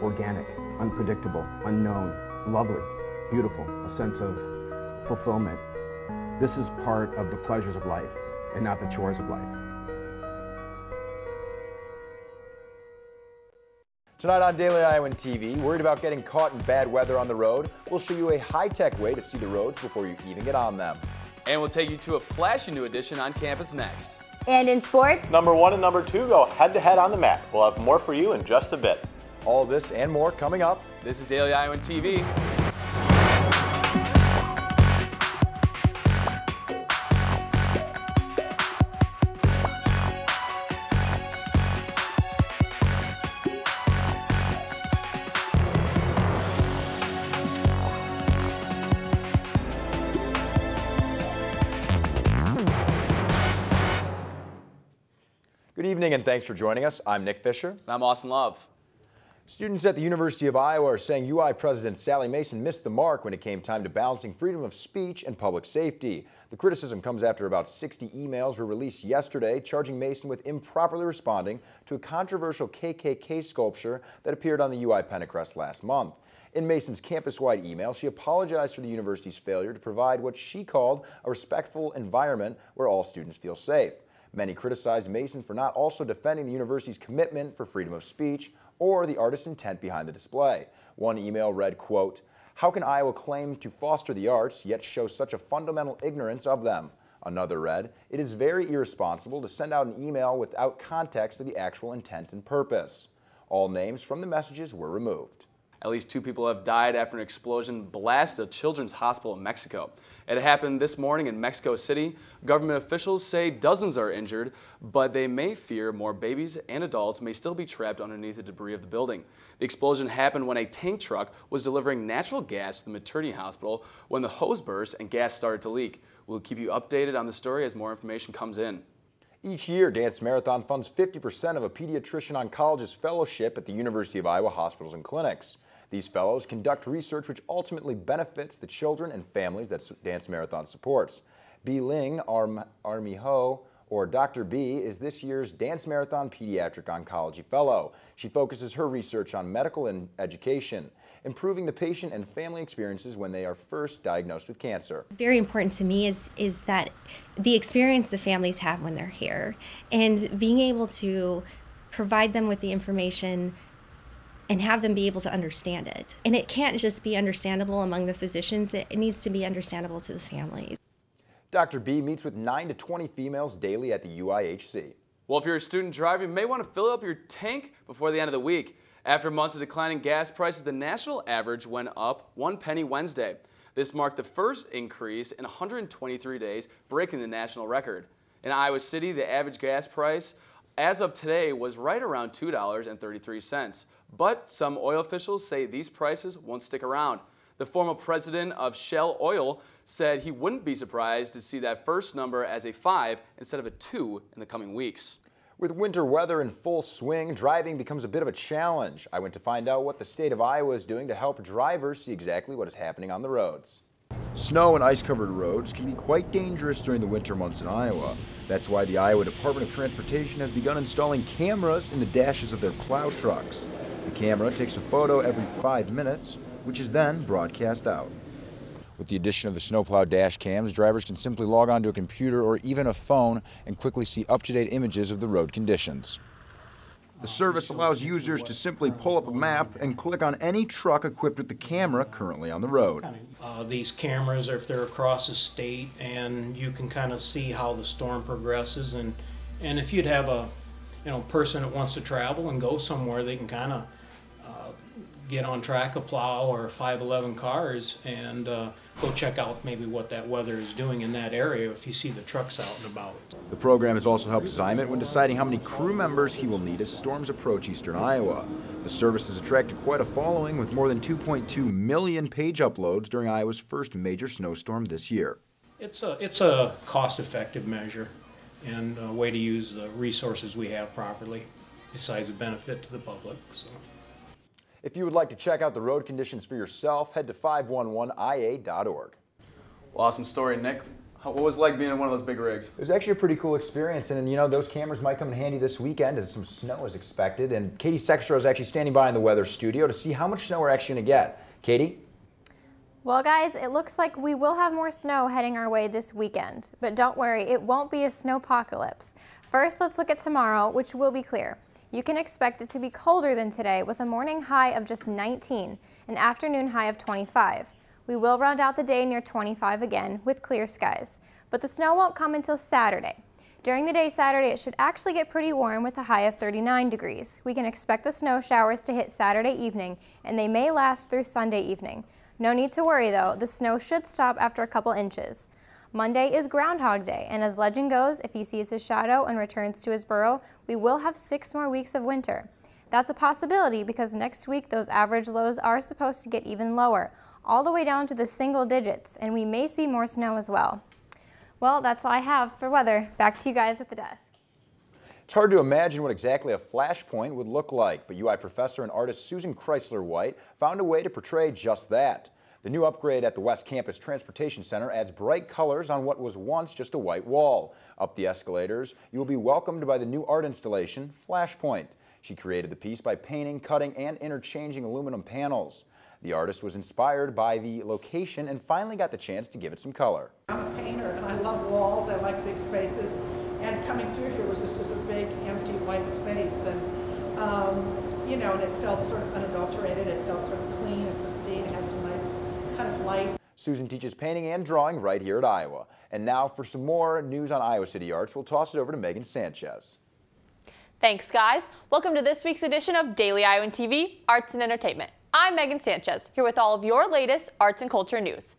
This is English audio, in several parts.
organic, unpredictable, unknown, lovely, beautiful, a sense of fulfillment. This is part of the pleasures of life and not the chores of life. Tonight on Daily Iowan TV, worried about getting caught in bad weather on the road? We'll show you a high-tech way to see the roads before you even get on them. And we'll take you to a flashy new addition on campus next. And in sports, number 1 and number 2 go head-to-head on the mat. We'll have more for you in just a bit. All this and more coming up. This is Daily Iowan TV. Good evening and thanks for joining us. I'm Nick Fisher. And I'm Austin Love. Students at the University of Iowa are saying UI President Sally Mason missed the mark when it came time to balancing freedom of speech and public safety. The criticism comes after about 60 emails were released yesterday charging Mason with improperly responding to a controversial KKK sculpture that appeared on the UI Pentecrest last month. In Mason's campus-wide email, she apologized for the university's failure to provide what she called a respectful environment where all students feel safe. Many criticized Mason for not also defending the university's commitment for freedom of speech or the artist's intent behind the display. One email read, quote, "How can Iowa claim to foster the arts yet show such a fundamental ignorance of them?" Another read, "It is very irresponsible to send out an email without context of the actual intent and purpose." All names from the messages were removed. At least 2 people have died after an explosion blasted a children's hospital in Mexico. It happened this morning in Mexico City. Government officials say dozens are injured, but they may fear more babies and adults may still be trapped underneath the debris of the building. The explosion happened when a tank truck was delivering natural gas to the maternity hospital when the hose burst and gas started to leak. We'll keep you updated on the story as more information comes in. Each year, Dance Marathon funds 50% of a pediatrician oncologist fellowship at the University of Iowa hospitals and clinics. These fellows conduct research which ultimately benefits the children and families that Dance Marathon supports. Bi Ling Armijo, or Dr. B, is this year's Dance Marathon Pediatric Oncology Fellow. She focuses her research on medical and education, improving the patient and family experiences when they are first diagnosed with cancer. Very important to me is that the experience the families have when they're here and being able to provide them with the information and have them be able to understand it. And it can't just be understandable among the physicians, it needs to be understandable to the families. Dr. B meets with 9 to 20 females daily at the UIHC. Well, if you're a student driver, you may want to fill up your tank before the end of the week. After months of declining gas prices, the national average went up 1 penny Wednesday. This marked the first increase in 123 days, breaking the national record. In Iowa City, the average gas price as of today was right around $2.33. But some oil officials say these prices won't stick around. The former president of Shell Oil said he wouldn't be surprised to see that first number as a 5 instead of a 2 in the coming weeks. With winter weather in full swing, driving becomes a bit of a challenge. I went to find out what the state of Iowa is doing to help drivers see exactly what is happening on the roads. Snow and ice-covered roads can be quite dangerous during the winter months in Iowa. That's why the Iowa Department of Transportation has begun installing cameras in the dashes of their plow trucks. The camera takes a photo every 5 minutes, which is then broadcast out. With the addition of the snowplow dash cams, drivers can simply log onto a computer or even a phone and quickly see up-to-date images of the road conditions. The service allows users to simply pull up a map and click on any truck equipped with the camera currently on the road. These cameras are if they're across the state, and you can kind of see how the storm progresses, and if you'd have a person that wants to travel and go somewhere, they can kind of get on track a plow or 511 cars and go check out maybe what that weather is doing in that area if you see the trucks out and about. The program has also helped Zymet when deciding how many crew members he will need as storms approach eastern Iowa. The service has attracted quite a following with more than 2.2 million page uploads during Iowa's first major snowstorm this year. It's a cost-effective measure and a way to use the resources we have properly, besides a benefit to the public. So. If you would like to check out the road conditions for yourself, head to 511ia.org. Well, awesome story, Nick. What was it like being in one of those big rigs? It was actually a pretty cool experience, and you know, those cameras might come in handy this weekend as some snow is expected. And Katie Sextro is actually standing by in the weather studio to see how much snow we're actually going to get. Katie? Well, guys, it looks like we will have more snow heading our way this weekend, but don't worry, it won't be a snowpocalypse. First, let's look at tomorrow, which will be clear. You can expect it to be colder than today with a morning high of just 19, an afternoon high of 25. We will round out the day near 25 again with clear skies, but the snow won't come until Saturday. During the day Saturday, it should actually get pretty warm with a high of 39 degrees. We can expect the snow showers to hit Saturday evening, and they may last through Sunday evening. No need to worry though, the snow should stop after a couple inches. Monday is Groundhog Day, and as legend goes, if he sees his shadow and returns to his burrow, we will have 6 more weeks of winter. That's a possibility because next week those average lows are supposed to get even lower, all the way down to the single digits, and we may see more snow as well. Well, that's all I have for weather. Back to you guys at the desk. It's hard to imagine what exactly a flashpoint would look like, but UI professor and artist Susan Chrysler-White found a way to portray just that. The new upgrade at the West Campus Transportation Center adds bright colors on what was once just a white wall. Up the escalators, you will be welcomed by the new art installation, Flashpoint. She created the piece by painting, cutting, and interchanging aluminum panels. The artist was inspired by the location and finally got the chance to give it some color. I'm a painter and I love walls, I like big spaces, and coming through here was just a big empty white space, and you know, and it felt sort of unadulterated, it felt sort of clean and pristine, it had some nice kind of light. Susan teaches painting and drawing right here at Iowa. And now for some more news on Iowa City Arts, we'll toss it over to Megan Sanchez. Thanks, guys. Welcome to this week's edition of Daily Iowan TV, Arts and Entertainment. I'm Megan Sanchez, here with all of your latest arts and culture news.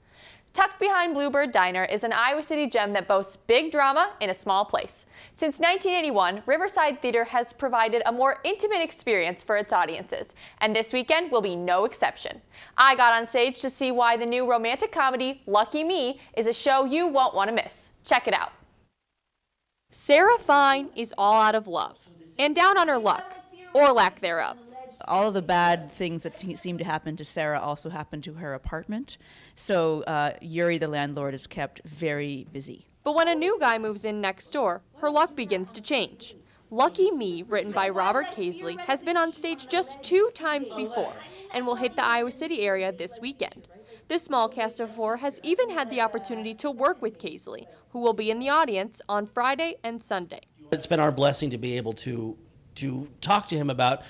Tucked behind Bluebird Diner is an Iowa City gem that boasts big drama in a small place. Since 1981, Riverside Theater has provided a more intimate experience for its audiences, and this weekend will be no exception. I got on stage to see why the new romantic comedy, Lucky Me, is a show you won't want to miss. Check it out. Sarah Fine is all out of love and down on her luck, or lack thereof. All of the bad things that seem to happen to Sarah also happen to her apartment. So Yuri, the landlord, is kept very busy. But when a new guy moves in next door, her luck begins to change. Lucky Me, written by Robert Casely, has been on stage just 2 times before and will hit the Iowa City area this weekend. This small cast of 4 has even had the opportunity to work with Casely, who will be in the audience on Friday and Sunday. It's been our blessing to be able to talk to him about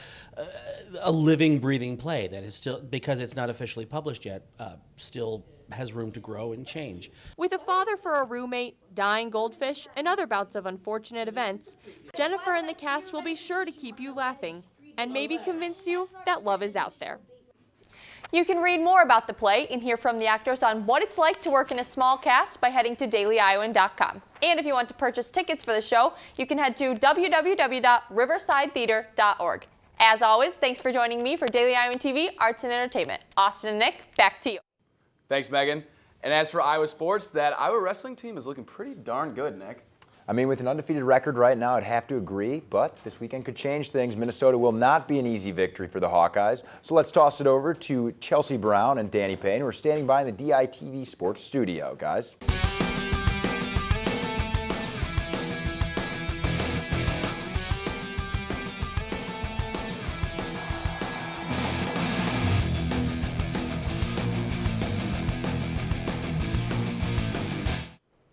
a living, breathing play that is still, because it's not officially published yet, still has room to grow and change. With a father for a roommate, dying goldfish, and other bouts of unfortunate events, Jennifer and the cast will be sure to keep you laughing and maybe convince you that love is out there. You can read more about the play and hear from the actors on what it's like to work in a small cast by heading to dailyiowan.com. And if you want to purchase tickets for the show, you can head to www.riversidetheater.org. As always, thanks for joining me for Daily Iowan TV, Arts and Entertainment. Austin and Nick, back to you. Thanks, Megan. And as for Iowa sports, that Iowa wrestling team is looking pretty darn good, Nick. I mean, with an undefeated record right now, I'd have to agree, but this weekend could change things. Minnesota will not be an easy victory for the Hawkeyes. So let's toss it over to Chelsea Brown and Danny Payne, who are standing by in the DITV Sports Studio. Guys.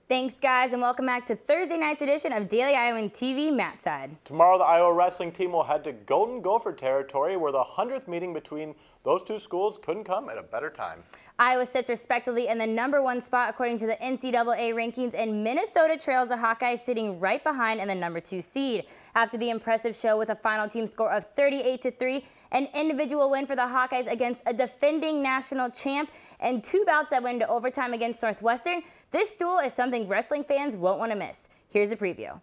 Thanks, guys, and welcome back to Thursday night's edition of Daily Iowan TV. Matt side. Tomorrow, the Iowa wrestling team will head to Golden Gopher territory, where the 100th meeting between those 2 schools couldn't come at a better time. Iowa sits respectively in the #1 spot according to the NCAA rankings, and Minnesota trails the Hawkeyes, sitting right behind in the #2 seed. After the impressive show with a final team score of 38-3, an individual win for the Hawkeyes against a defending national champ, and 2 bouts that went to overtime against Northwestern, this duel is something wrestling fans won't want to miss. Here's a preview.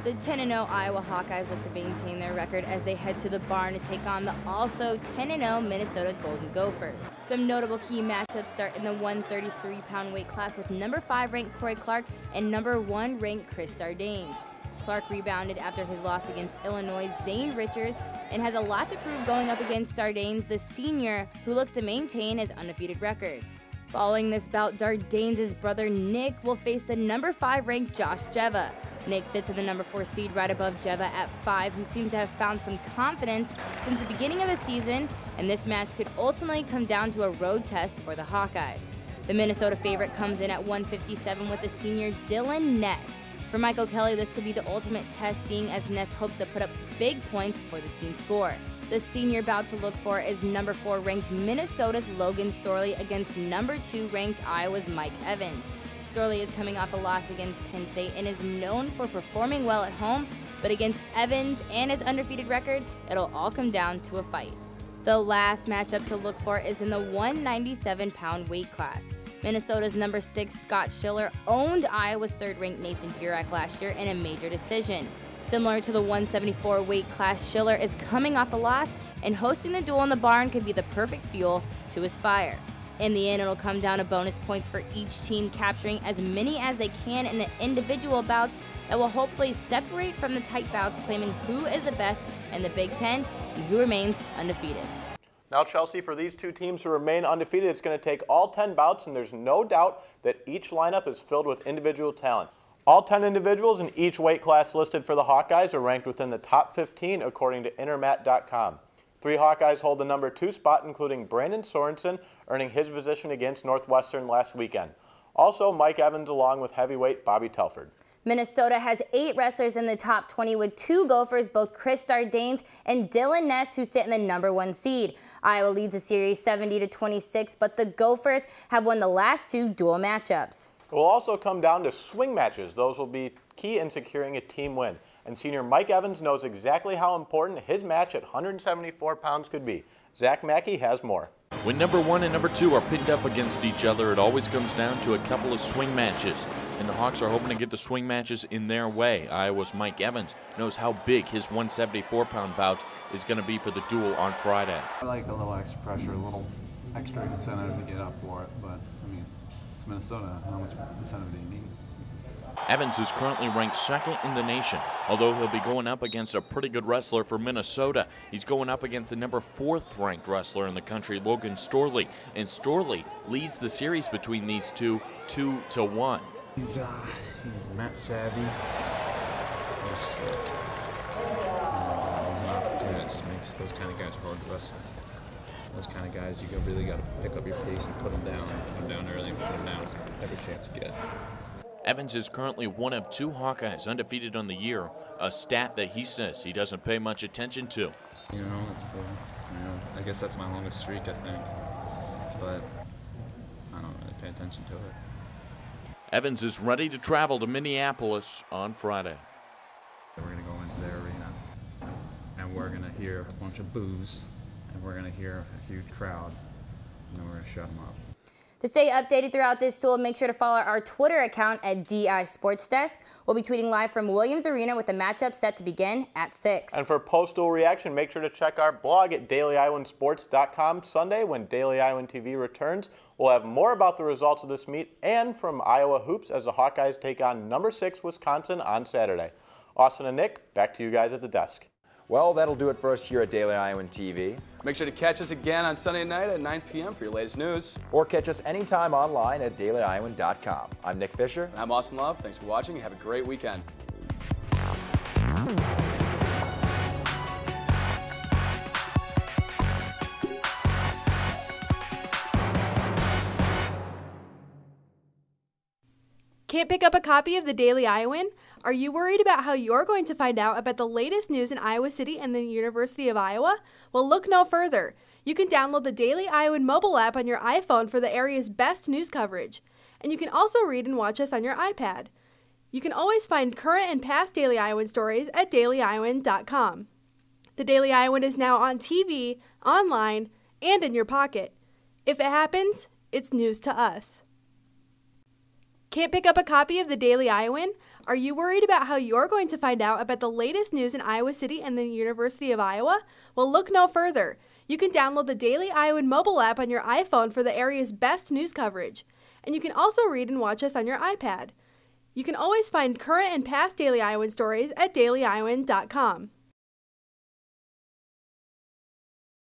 The 10-0 Iowa Hawkeyes look to maintain their record as they head to the barn to take on the also 10-0 Minnesota Golden Gophers. Some notable key matchups start in the 133-pound weight class with #5 ranked Corey Clark and #1 ranked Chris Dardanes. Clark rebounded after his loss against Illinois' Zane Richards and has a lot to prove going up against Dardanes, the senior, who looks to maintain his undefeated record. Following this bout, Dardanes' brother Nick will face the number 5 ranked Josh Jeva. Nick sits in the number 4 seed right above Jeva at 5, who seems to have found some confidence since the beginning of the season, and this match could ultimately come down to a road test for the Hawkeyes. The Minnesota favorite comes in at 157 with the senior Dylan Ness. For Michael Kelly, this could be the ultimate test, seeing as Ness hopes to put up big points for the team score. The senior bout to look for is number 4 ranked Minnesota's Logan Storley against number 2 ranked Iowa's Mike Evans. Storley is coming off a loss against Penn State and is known for performing well at home, but against Evans and his undefeated record, it'll all come down to a fight. The last matchup to look for is in the 197-pound weight class. Minnesota's number 6 Scott Schiller owned Iowa's 3rd-ranked Nathan Burak last year in a major decision. Similar to the 174 weight class, Schiller is coming off a loss, and hosting the duel in the barn could be the perfect fuel to his fire. In the end, it'll come down to bonus points for each team capturing as many as they can in the individual bouts that will hopefully separate from the tight bouts, claiming who is the best in the Big Ten and who remains undefeated. Now, Chelsea, for these two teams to remain undefeated, it's going to take all 10 bouts, and there's no doubt that each lineup is filled with individual talent. All 10 individuals in each weight class listed for the Hawkeyes are ranked within the top 15, according to Intermat.com. 3 Hawkeyes hold the number 2 spot, including Brandon Sorensen, earning his position against Northwestern last weekend. Also, Mike Evans along with heavyweight Bobby Telford. Minnesota has 8 wrestlers in the top 20 with 2 Gophers, both Chris Dardanes and Dylan Ness, who sit in the number 1 seed. Iowa leads the series 70-26, but the Gophers have won the last 2 dual matchups. It will also come down to swing matches. Those will be key in securing a team win. And senior Mike Evans knows exactly how important his match at 174 pounds could be. Zach Mackey has more. When number 1 and number 2 are pinned up against each other, it always comes down to a couple of swing matches. And the Hawks are hoping to get the swing matches in their way. Iowa's Mike Evans knows how big his 174-pound bout is going to be for the duel on Friday. I like a little extra pressure, a little extra incentive to get up for it, but I mean, it's Minnesota. How much incentive do you need? Evans is currently ranked 2nd in the nation, although he'll be going up against a pretty good wrestler for Minnesota. He's going up against the number 4th ranked wrestler in the country, Logan Storley, and Storley leads the series between these two 2-1. He's mat savvy. He's slick. He's an opportunist. Makes those kind of guys hard to wrestle. Those kind of guys, you really got to pick up your pace and put them down early and put them down every chance you get. Evans is currently one of 2 Hawkeyes undefeated on the year, a stat that he says he doesn't pay much attention to. You know, that's cool. I guess that's my longest streak, I think. But I don't really pay attention to it. Evans is ready to travel to Minneapolis on Friday. We're going to go into their arena, and we're going to hear a bunch of boos, and we're going to hear a huge crowd, and then we're going to shut them up. To stay updated throughout this duel, make sure to follow our Twitter account at DI Sports Desk. We'll be tweeting live from Williams Arena with the matchup set to begin at 6. And for post-duel reaction, make sure to check our blog at DailyIowanSports.com. Sunday, when Daily Iowan TV returns, we'll have more about the results of this meet and from Iowa Hoops as the Hawkeyes take on number 6 Wisconsin on Saturday. Austin and Nick, back to you guys at the desk. Well, that'll do it for us here at Daily Iowan TV. Make sure to catch us again on Sunday night at 9 p.m. for your latest news. Or catch us anytime online at dailyiowan.com. I'm Nick Fisher. And I'm Austin Love. Thanks for watching and have a great weekend. Can't pick up a copy of the Daily Iowan? Are you worried about how you're going to find out about the latest news in Iowa City and the University of Iowa? Well, look no further. You can download the Daily Iowan mobile app on your iPhone for the area's best news coverage. And you can also read and watch us on your iPad. You can always find current and past Daily Iowan stories at dailyiowan.com. The Daily Iowan is now on TV, online, and in your pocket. If it happens, it's news to us. Can't pick up a copy of the Daily Iowan? Are you worried about how you're going to find out about the latest news in Iowa City and the University of Iowa? Well, look no further. You can download the Daily Iowan mobile app on your iPhone for the area's best news coverage. And you can also read and watch us on your iPad. You can always find current and past Daily Iowan stories at dailyiowan.com.